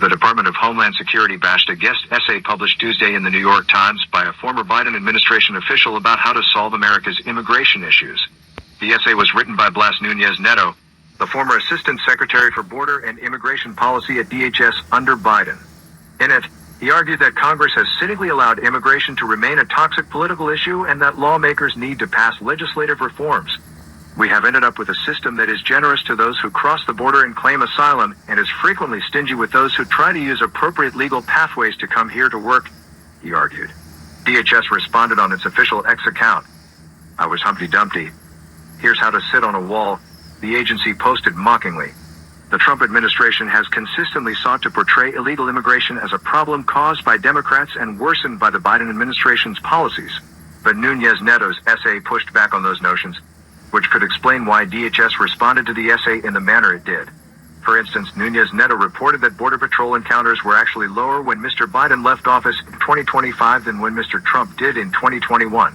The Department of Homeland Security bashed a guest essay published Tuesday in the New York Times by a former Biden administration official about how to solve America's immigration issues. The essay was written by Bdr, the former Assistant Secretary for Border and Immigration Policy at DHS under Biden. In it, he argued that Congress has cynically allowed immigration to remain a toxic political issue and that lawmakers need to pass legislative reforms. We have ended up with a system that is generous to those who cross the border and claim asylum and is frequently stingy with those who try to use appropriate legal pathways to come here to work, he argued. DHS responded on its official X account. "I was Humpty Dumpty. Here's how to sit on a wall," the agency posted mockingly. The Trump administration has consistently sought to portray illegal immigration as a problem caused by Democrats and worsened by the Biden administration's policies. But N-Neto's essay pushed back on those notions, which could explain why DHS responded to the essay in the manner it did. For instance, N-Neto reported that Border Patrol encounters were actually lower when Mr. Biden left office in 2025 than when Mr. Trump did in 2021.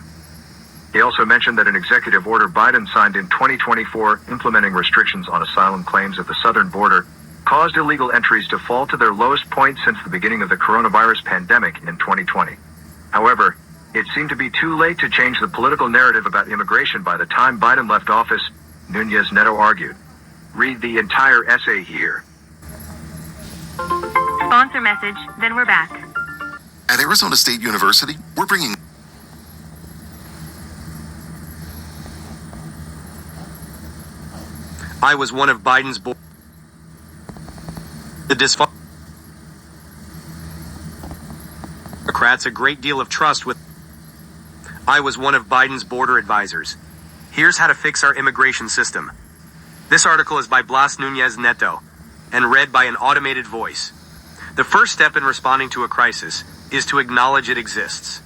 He also mentioned that an executive order Biden signed in 2024 implementing restrictions on asylum claims at the southern border caused illegal entries to fall to their lowest point since the beginning of the coronavirus pandemic in 2020. However, it seemed to be too late to change the political narrative about immigration by the time Biden left office, N-Neto argued. Read the entire essay here. Sponsor message, then we're back. At Arizona State University, we're bringing I was one of Biden's the dysfunction. Democrats a great deal of trust with. I was one of Biden's border advisors. Here's how to fix our immigration system. This article is by Bdr Neto and read by an automated voice. The first step in responding to a crisis is to acknowledge it exists.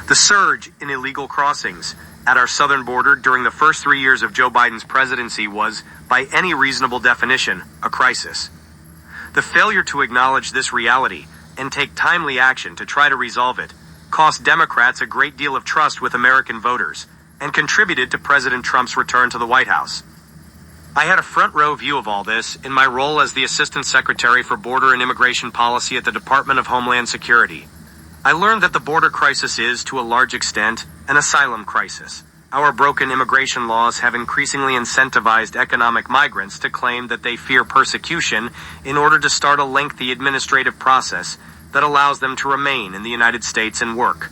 The surge in illegal crossings at our southern border during the first 3 years of Joe Biden's presidency was, by any reasonable definition, a crisis. The failure to acknowledge this reality and take timely action to try to resolve it cost Democrats a great deal of trust with American voters and contributed to President Trump's return to the White House. I had a front row view of all this in my role as the Assistant Secretary for Border and Immigration Policy at the Department of Homeland Security. I learned that the border crisis is, to a large extent, an asylum crisis. Our broken immigration laws have increasingly incentivized economic migrants to claim that they fear persecution in order to start a lengthy administrative process that allows them to remain in the United States and work.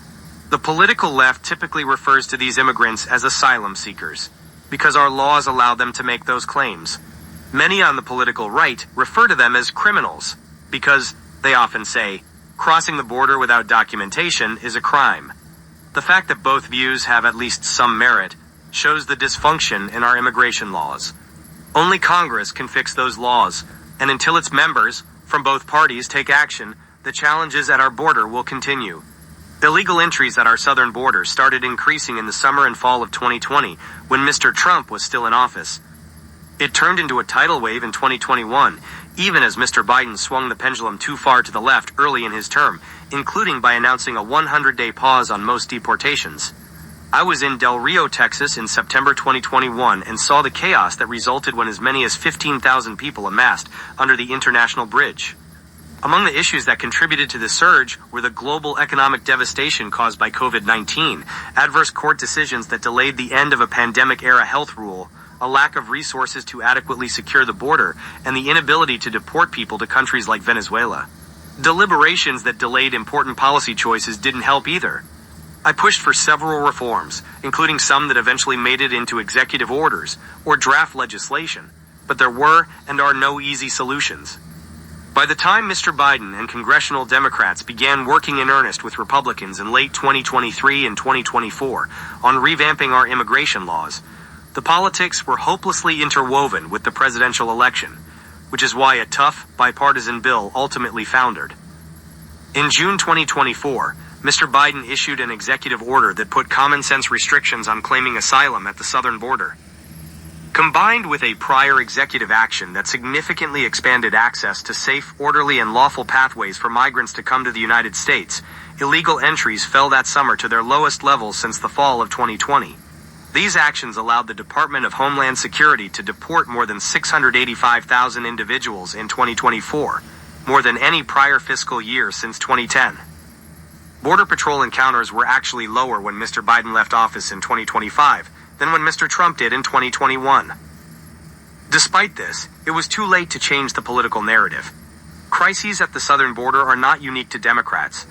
The political left typically refers to these immigrants as asylum seekers, because our laws allow them to make those claims. Many on the political right refer to them as criminals, because, they often say, crossing the border without documentation is a crime. The fact that both views have at least some merit shows the dysfunction in our immigration laws. Only Congress can fix those laws, and until its members, from both parties, take action, the challenges at our border will continue. Illegal entries at our southern border started increasing in the summer and fall of 2020 when Mr. Trump was still in office. It turned into a tidal wave in 2021, even as Mr. Biden swung the pendulum too far to the left early in his term, including by announcing a 100-day pause on most deportations. I was in Del Rio, Texas in September 2021 and saw the chaos that resulted when as many as 15,000 people amassed under the International Bridge. Among the issues that contributed to the surge were the global economic devastation caused by COVID-19, adverse court decisions that delayed the end of a pandemic-era health rule, a lack of resources to adequately secure the border, and the inability to deport people to countries like Venezuela. Deliberations that delayed important policy choices didn't help either. I pushed for several reforms, including some that eventually made it into executive orders or draft legislation, but there were and are no easy solutions. By the time Mr. Biden and congressional Democrats began working in earnest with Republicans in late 2023 and 2024 on revamping our immigration laws, the politics were hopelessly interwoven with the presidential election, which is why a tough, bipartisan bill ultimately foundered. In June 2024, Mr. Biden issued an executive order that put common-sense restrictions on claiming asylum at the southern border. Combined with a prior executive action that significantly expanded access to safe, orderly, and lawful pathways for migrants to come to the United States, illegal entries fell that summer to their lowest levels since the fall of 2020. These actions allowed the Department of Homeland Security to deport more than 685,000 individuals in 2024, more than any prior fiscal year since 2010. Border Patrol encounters were actually lower when Mr. Biden left office in 2025 than when Mr. Trump did in 2021. Despite this, it was too late to change the political narrative. Crises at the southern border are not unique to Democrats.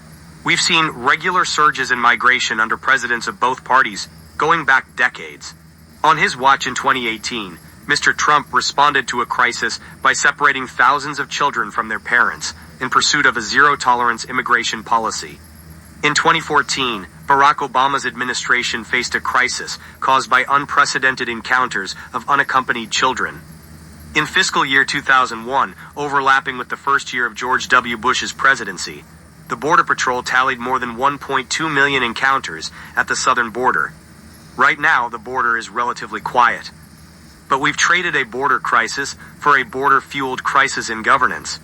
We've seen regular surges in migration under presidents of both parties, going back decades. On his watch in 2018, Mr. Trump responded to a crisis by separating thousands of children from their parents in pursuit of a zero-tolerance immigration policy. In 2014, Barack Obama's administration faced a crisis caused by unprecedented encounters of unaccompanied children. In fiscal year 2001, overlapping with the first year of George W. Bush's presidency, the Border Patrol tallied more than 1.2 million encounters at the southern border. Right now, the border is relatively quiet. But we've traded a border crisis for a border-fueled crisis in governance.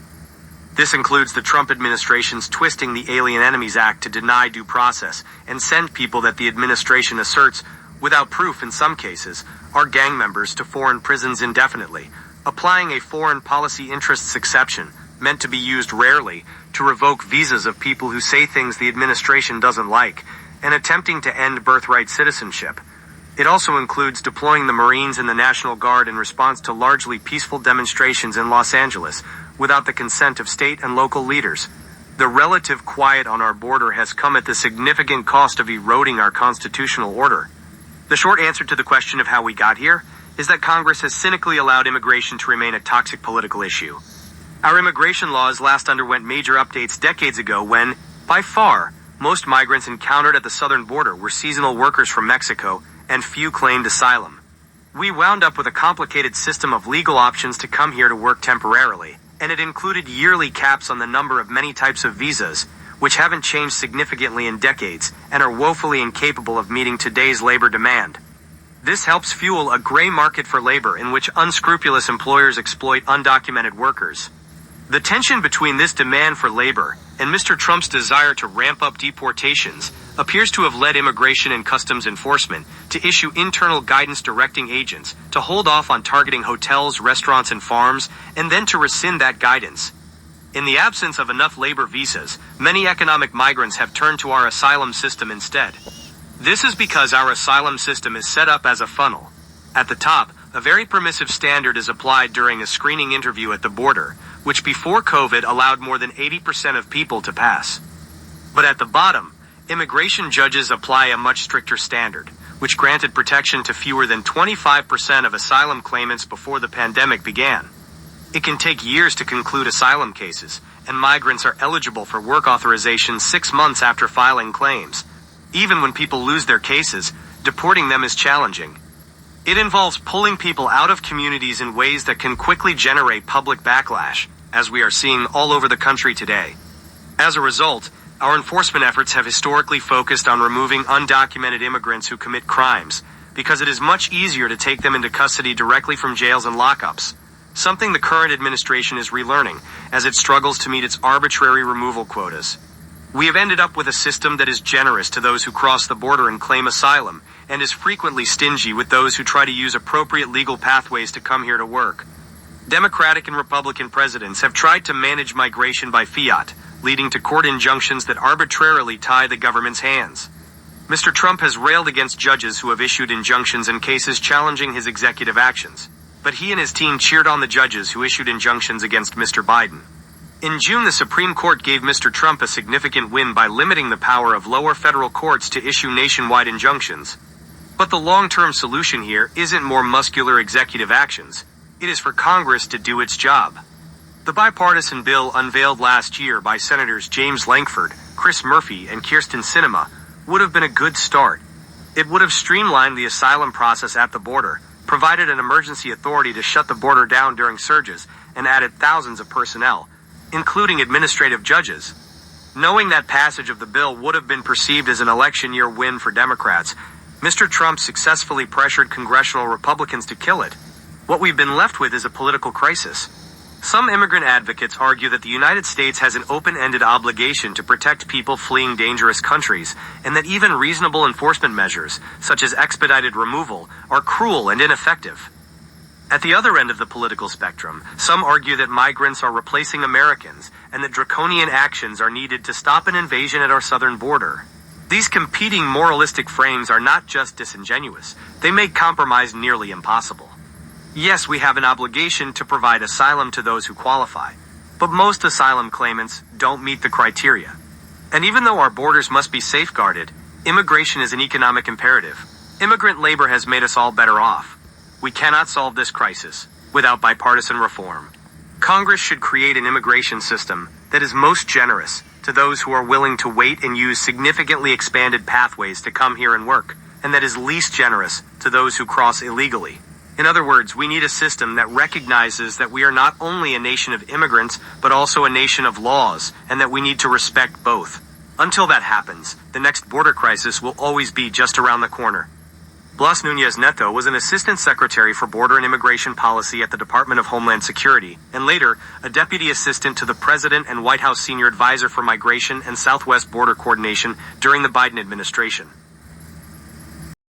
This includes the Trump administration's twisting the Alien Enemies Act to deny due process and send people that the administration asserts, without proof in some cases, are gang members to foreign prisons indefinitely, applying a foreign policy interests exception, meant to be used rarely, to revoke visas of people who say things the administration doesn't like, and attempting to end birthright citizenship. It also includes deploying the Marines and the National Guard in response to largely peaceful demonstrations in Los Angeles, without the consent of state and local leaders. The relative quiet on our border has come at the significant cost of eroding our constitutional order. The short answer to the question of how we got here is that Congress has cynically allowed immigration to remain a toxic political issue. Our immigration laws last underwent major updates decades ago when, by far, most migrants encountered at the southern border were seasonal workers from Mexico, and few claimed asylum. We wound up with a complicated system of legal options to come here to work temporarily, and it included yearly caps on the number of many types of visas, which haven't changed significantly in decades and are woefully incapable of meeting today's labor demand. This helps fuel a gray market for labor in which unscrupulous employers exploit undocumented workers. The tension between this demand for labor and Mr. Trump's desire to ramp up deportations appears to have led Immigration and Customs Enforcement to issue internal guidance directing agents to hold off on targeting hotels, restaurants, and farms, and then to rescind that guidance. In the absence of enough labor visas, many economic migrants have turned to our asylum system instead. This is because our asylum system is set up as a funnel. At the top, a very permissive standard is applied during a screening interview at the border, which before COVID allowed more than 80% of people to pass. But at the bottom, immigration judges apply a much stricter standard, which granted protection to fewer than 25% of asylum claimants before the pandemic began. It can take years to conclude asylum cases, and migrants are eligible for work authorization 6 months after filing claims. Even when people lose their cases, deporting them is challenging. It involves pulling people out of communities in ways that can quickly generate public backlash, as we are seeing all over the country today. As a result, our enforcement efforts have historically focused on removing undocumented immigrants who commit crimes, because it is much easier to take them into custody directly from jails and lockups, something the current administration is relearning as it struggles to meet its arbitrary removal quotas. We have ended up with a system that is generous to those who cross the border and claim asylum, and is frequently stingy with those who try to use appropriate legal pathways to come here to work. Democratic and Republican presidents have tried to manage migration by fiat, leading to court injunctions that arbitrarily tie the government's hands. Mr. Trump has railed against judges who have issued injunctions in cases challenging his executive actions, but he and his team cheered on the judges who issued injunctions against Mr. Biden. In June, the Supreme Court gave Mr. Trump a significant win by limiting the power of lower federal courts to issue nationwide injunctions. But the long-term solution here isn't more muscular executive actions. It is for Congress to do its job. The bipartisan bill unveiled last year by Senators James Lankford, Chris Murphy, and Kyrsten Sinema would have been a good start. It would have streamlined the asylum process at the border, provided an emergency authority to shut the border down during surges, and added thousands of personnel, including administrative judges. Knowing that passage of the bill would have been perceived as an election year win for Democrats, Mr. Trump successfully pressured congressional Republicans to kill it. What we've been left with is a political crisis. Some immigrant advocates argue that the United States has an open-ended obligation to protect people fleeing dangerous countries, and that even reasonable enforcement measures, such as expedited removal, are cruel and ineffective. At the other end of the political spectrum, some argue that migrants are replacing Americans and that draconian actions are needed to stop an invasion at our southern border. These competing moralistic frames are not just disingenuous, they make compromise nearly impossible. Yes, we have an obligation to provide asylum to those who qualify, but most asylum claimants don't meet the criteria. And even though our borders must be safeguarded, immigration is an economic imperative. Immigrant labor has made us all better off. We cannot solve this crisis without bipartisan reform. Congress should create an immigration system that is most generous to those who are willing to wait and use significantly expanded pathways to come here and work, and that is least generous to those who cross illegally. In other words, we need a system that recognizes that we are not only a nation of immigrants, but also a nation of laws, and that we need to respect both. Until that happens, the next border crisis will always be just around the corner. Blas Nunez-Neto was an assistant secretary for border and immigration policy at the Department of Homeland Security, and later, a deputy assistant to the president and White House senior advisor for migration and Southwest border coordination during the Biden administration.